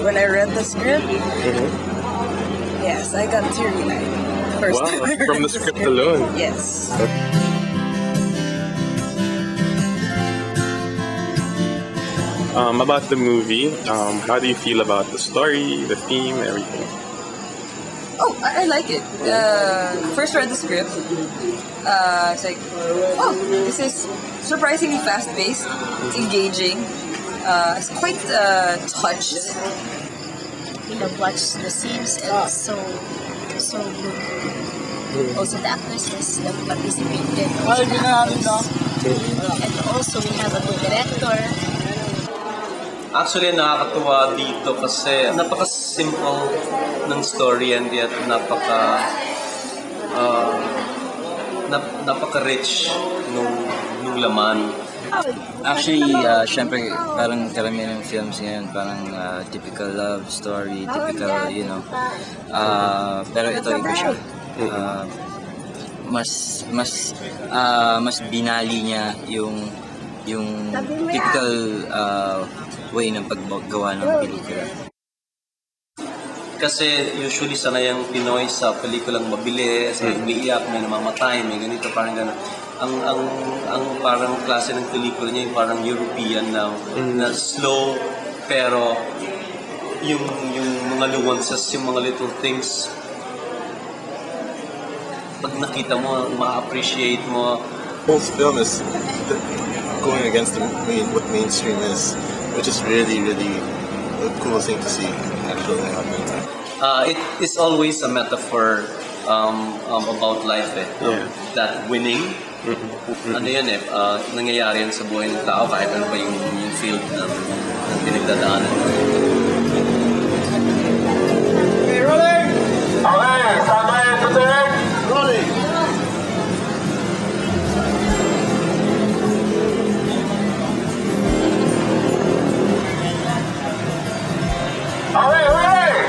when I read the script, yes, I got teary-eyed. First Wow, time I from read the script alone. Yes. About the movie, how do you feel about the story, the theme, everything? Oh, I like it. First read the script. It's like, oh, this is surprisingly fast-paced. It's engaging. It's quite touched. We have watched the scenes and so good. Also the actresses that participated. And also we have a good director. Actually, nakakatuwa dito kasi napaka-simple ng story and yet napaka-rich nung laman. Actually, syempre, parang karamihan ng films ngayon, parang typical love story, typical, you know. Pero ito, iba siya. Mas binali niya yung typical way ng paggawa ng pelikula. Kasi usually sanay ang Pinoy sa pelikulang mabilis, may umiiyak, may namamatay, may ganito, parang gano'n. Ang parang klase ng pelikula niya yung parang European na slow, pero yung mga nuances, yung mga little things, pag nakita mo, ma-appreciate mo. Whole film is going against what mainstream is, which is really, really a cool thing to see actually happen. It is always a metaphor about life that winning, ano yun nangyayari yan sa buhay ng tao kahit ano pa yung field na pinagdadaanan. Okay, rolling! Okay, standby and protect! Rolling! Okay, rolling!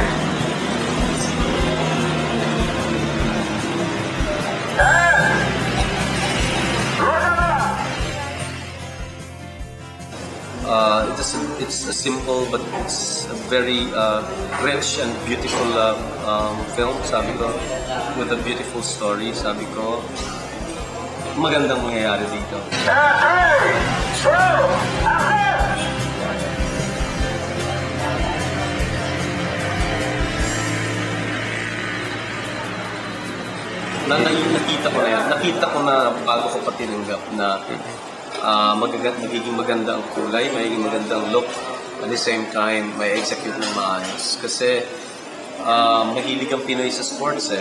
It's a simple but it's a very rich and beautiful film, sabi ko, with a beautiful story, sabi ko, magandang mangyayari dito. Nakita ko na bago ko pa tinanggap na magiging maganda ang kulay, magiging maganda ang look, at the same time may execute ng maayos kasi mahilig ang Pinoy sa sports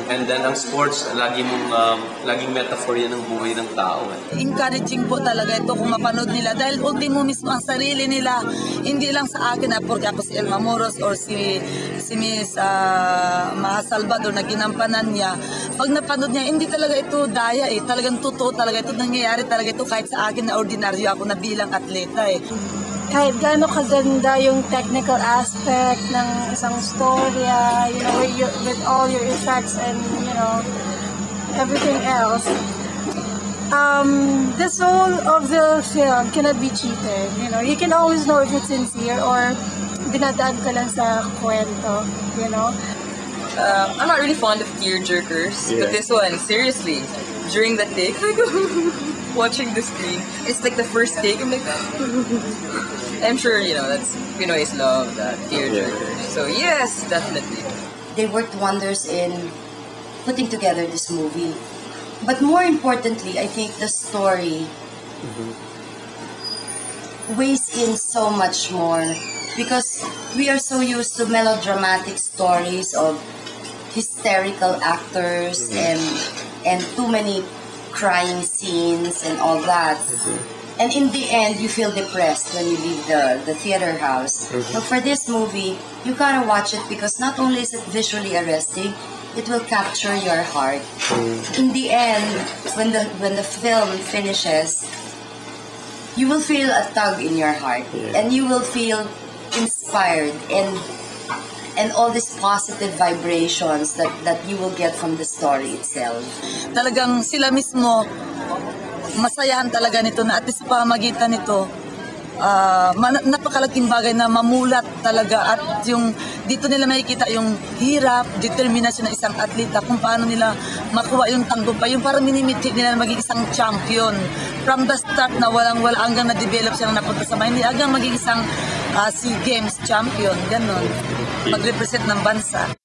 and then ang sports laging metaphor yan ng buhay ng tao Encouraging po talaga ito kung mapanood nila dahil ultimo mismo ang sarili nila, hindi lang sa akin porque ako si Elma Moros or si Miss Maha Salvador na ginampanan niya. Pag napanood niya, hindi talaga ito daya talagang totoo talaga ito, nangyayari talaga ito kahit sa akin na ordinaryo ako na bilang atleta Kahit gaano kaganda yung technical aspect ng isang storya, you know, with all your effects and, you know, everything else. The soul of the film cannot be cheated. You know, you can always know if it's sincere or dinadaan ka lang sa kwento, you know. I'm not really fond of tearjerkers, but this one, seriously, during the take, like, watching the screen, it's like the first take, I'm like, I'm sure, you know, that's Pinoy's love, that tearjerkers. So yes, definitely. They worked wonders in putting together this movie. But more importantly, I think the story weighs in so much more because we are so used to melodramatic stories of hysterical actors and too many crying scenes and all that. And in the end, you feel depressed when you leave the theater house. But for this movie, you gotta watch it because not only is it visually arresting, it will capture your heart. In the end, when the film finishes, you will feel a tug in your heart, and you will feel inspired and all these positive vibrations that you will get from the story itself. Talagang sila mismo masayahan talaga nito na at sa pamagitan nito napakalaking bagay na mamulat talaga, at yung dito nila makikita yung hirap, determinasyon ng isang atleta, kung paano nila makuha yung tagumpay, yung parang minimitik nila na maging isang champion from the start, na walang-wala hanggang na-develop siya na napunta sa Maynila, hanggang maging isang SEA Games champion, ganun, mag-represent ng bansa.